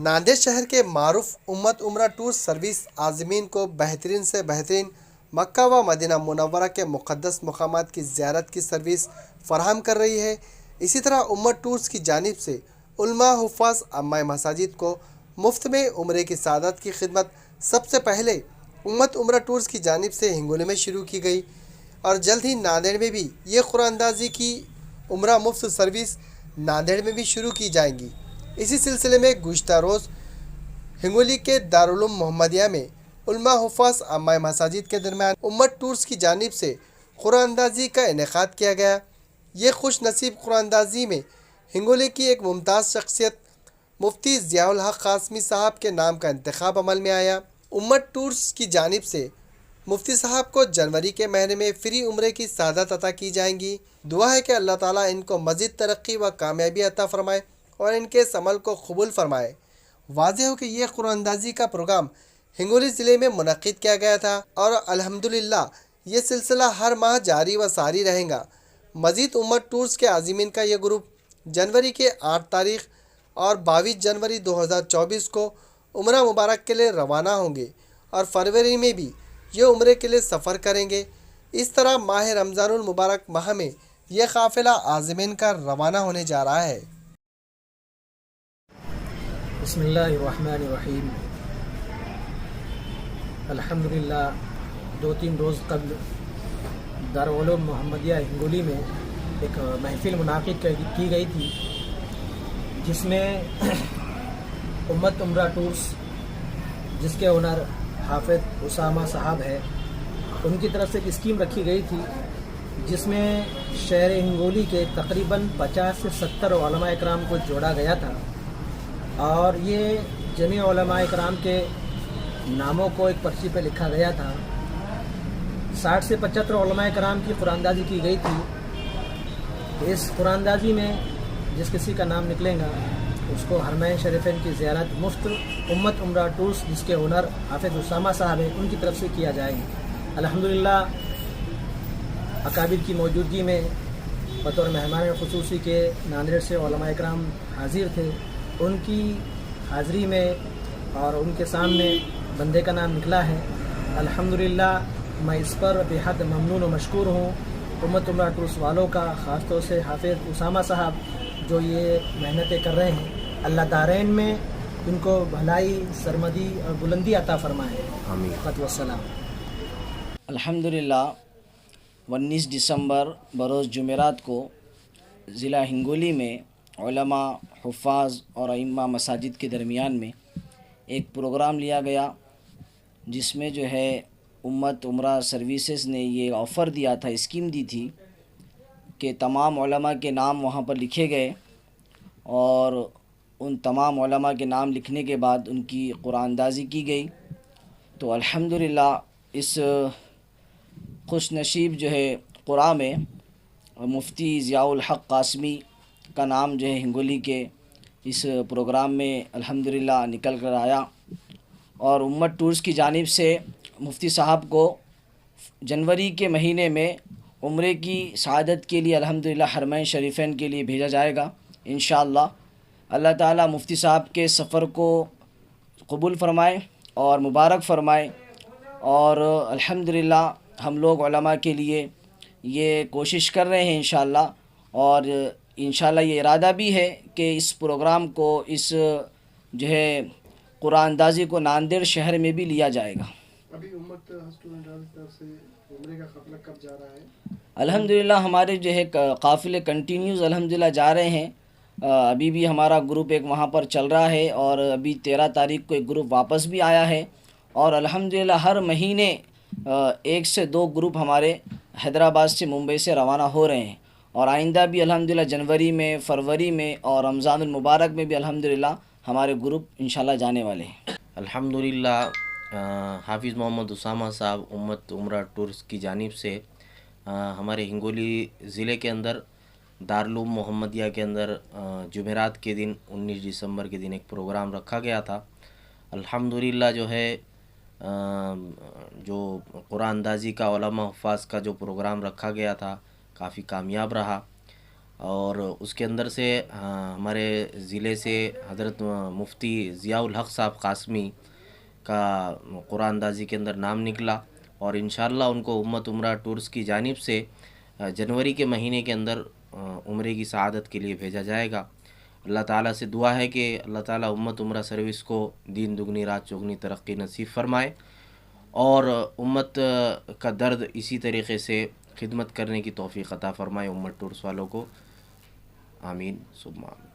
ناندیڑ شہر کے معروف امت عمرہ ٹور سروس عازمین کو بہترین سے بہترین مکہ و مدینہ منورہ کے مقدس مقامات کی زیارت کی سروس فراہم کر رہی ہے۔ اسی طرح امت ٹورز کی جانب سے علماء، حفاظ، عامہ مساجد کو مفت میں عمرے کی سعادت کی خدمت سب سے پہلے امت عمرہ ٹورز کی جانب سے ہنگولی میں شروع کی گئی اور جلد ہی ناندیڑ میں بھی یہ قرآن اندازی کی عمرہ مفت سروس ناندیڑ میں بھی شروع کی جائیں گی۔ اسی سلسلے میں گزشتہ روز ہنگولی کے دارالعلوم محمدیہ میں علماء، حفاظ، عامہ مساجد کے درمیان امت ٹورز کی جانب سے قرآن اندازی کا انعقاد کیا گیا۔ یہ خوش نصیب قرآن اندازی میں ہنگولی کی ایک ممتاز شخصیت مفتی ضیاء الحق قاسمی صاحب کے نام کا انتخاب عمل میں آیا۔ امت ٹورز کی جانب سے مفتی صاحب کو جنوری کے مہینے میں فری عمرے کی سعادت عطا کی جائیں گی۔ دعا ہے کہ اللہ تعالیٰ ان کو مزید ترقی و کامیابی عطا فرمائے اور ان کے اس عمل کو قبول فرمائے۔ واضح ہو کہ یہ قرآن اندازی کا پروگرام ہنگولی ضلع میں منعقد کیا گیا تھا اور الحمدللہ یہ سلسلہ ہر ماہ جاری و ساری رہے گا۔ مزید امت ٹورز کے عازمین کا یہ گروپ جنوری کے 8 تاریخ اور 22 جنوری 2024 کو عمرہ مبارک کے لیے روانہ ہوں گے اور فروری میں بھی یہ عمرے کے لیے سفر کریں گے۔ اس طرح ماہ رمضان المبارک ماہ میں یہ قافلہ عازمین کا روانہ ہونے جا رہا ہے۔ بسم اللہ الرحمن الرحیم۔ الحمدللہ 2-3 روز قبل دارالعلوم محمدیہ ہنگولی میں ایک محفل منعقد کی گئی تھی، جس میں امت عمرہ ٹورز، جس کے اونر حافظ اسامہ صاحب ہے، ان کی طرف سے ایک اسکیم رکھی گئی تھی، جس میں شہر ہنگولی کے تقریباً 50 سے 70 علماء اکرام کو جوڑا گیا تھا اور یہ جميع علماء اکرام کے ناموں کو ایک پرچی پہ لکھا گیا تھا۔ 60 سے 75 علماء اکرام کی قرآن اندازی کی گئی تھی۔ اس قرآن اندازی میں جس کسی کا نام نکلے گا اس کو حرمین شریفین کی زیارت مفت امت عمرہ ٹورز، جس کے اونر حافظ اسامہ صاحب ہیں، ان کی طرف سے کیا جائے گی۔ الحمدللہ اکابر کی موجودگی میں بطور مہمان خصوصی کے ناندیڑ سے علماء اکرام حاضر تھے۔ ان کی حاضری میں اور ان کے سامنے بندے کا نام نکلا ہے۔ الحمدللہ میں اس پر بے حد ممنون و مشکور ہوں امت عمرہ ٹورز والوں کا، خاص طور سے حافظ اسامہ صاحب جو یہ محنتیں کر رہے ہیں۔ اللہ دارین میں ان کو بھلائی، سرمدی اور بلندی عطا فرمائے، آمین۔ خط والسلام۔ الحمدللہ 19 دسمبر بروز جمعرات کو ضلع ہنگولی میں علماء، حفاظ اور ائمہ مساجد کے درمیان میں ایک پروگرام لیا گیا، جس میں جو ہے امت عمرہ سروسز نے یہ آفر دیا تھا، اسکیم دی تھی کہ تمام علماء کے نام وہاں پر لکھے گئے اور ان تمام علماء کے نام لکھنے کے بعد ان کی قرآن اندازی کی گئی۔ تو الحمدللہ اس خوش نصیب جو ہے قرآن میں مفتی ضیاء الحق قاسمی کا نام جو ہے ہنگولی کے اس پروگرام میں الحمدللہ نکل کر آیا اور امت ٹورز کی جانب سے مفتی صاحب کو جنوری کے مہینے میں عمرے کی سعادت کے لیے الحمدللہ حرمین شریفین کے لیے بھیجا جائے گا انشاءاللہ۔ اللہ تعالیٰ مفتی صاحب کے سفر کو قبول فرمائے اور مبارک فرمائے، اور الحمدللہ ہم لوگ علماء کے لیے یہ کوشش کر رہے ہیں انشاءاللہ، اور انشاءاللہ یہ ارادہ بھی ہے کہ اس پروگرام کو، اس جو ہے قرآن اندازی کو ناندیڑ شہر میں بھی لیا جائے گا۔ ابھی امت طرف سے عمرے کا قافلہ کب جا رہا ہے؟ الحمدللہ ہمارے جو ہے قافلے کنٹینیوز الحمدللہ جا رہے ہیں۔ ابھی بھی ہمارا گروپ ایک وہاں پر چل رہا ہے اور ابھی 13 تاریخ کو ایک گروپ واپس بھی آیا ہے، اور الحمدللہ ہر مہینے 1 سے 2 گروپ ہمارے حیدرآباد سے، ممبئی سے روانہ ہو رہے ہیں، اور آئندہ بھی الحمدللہ جنوری میں، فروری میں اور رمضان المبارک میں بھی الحمدللہ ہمارے گروپ انشاءاللہ جانے والے ہیں۔ الحمدللہ حافظ محمد اسامہ صاحب امت عمرہ ٹورز کی جانب سے ہمارے ہنگولی ضلع کے اندر دارالعلوم محمدیہ کے اندر جمعرات کے دن 19 دسمبر کے دن ایک پروگرام رکھا گیا تھا۔ الحمدللہ جو ہے جو قرآن اندازی کا علماء حفاظ کا جو پروگرام رکھا گیا تھا کافی کامیاب رہا، اور اس کے اندر سے ہمارے ضلع سے حضرت مفتی ضیاء الحق صاحب قاسمی کا قرآن اندازی کے اندر نام نکلا، اور انشاءاللہ ان کو امت عمرہ ٹورز کی جانب سے جنوری کے مہینے کے اندر عمرے کی سعادت کے لیے بھیجا جائے گا۔ اللہ تعالیٰ سے دعا ہے کہ اللہ تعالیٰ امت عمرہ سروس کو دین دگنی رات چگنی ترقی نصیب فرمائے، اور امت کا درد اسی طریقے سے خدمت کرنے کی توفیق عطا فرمائے امت ٹورز والوں کو، آمین ثم آمین۔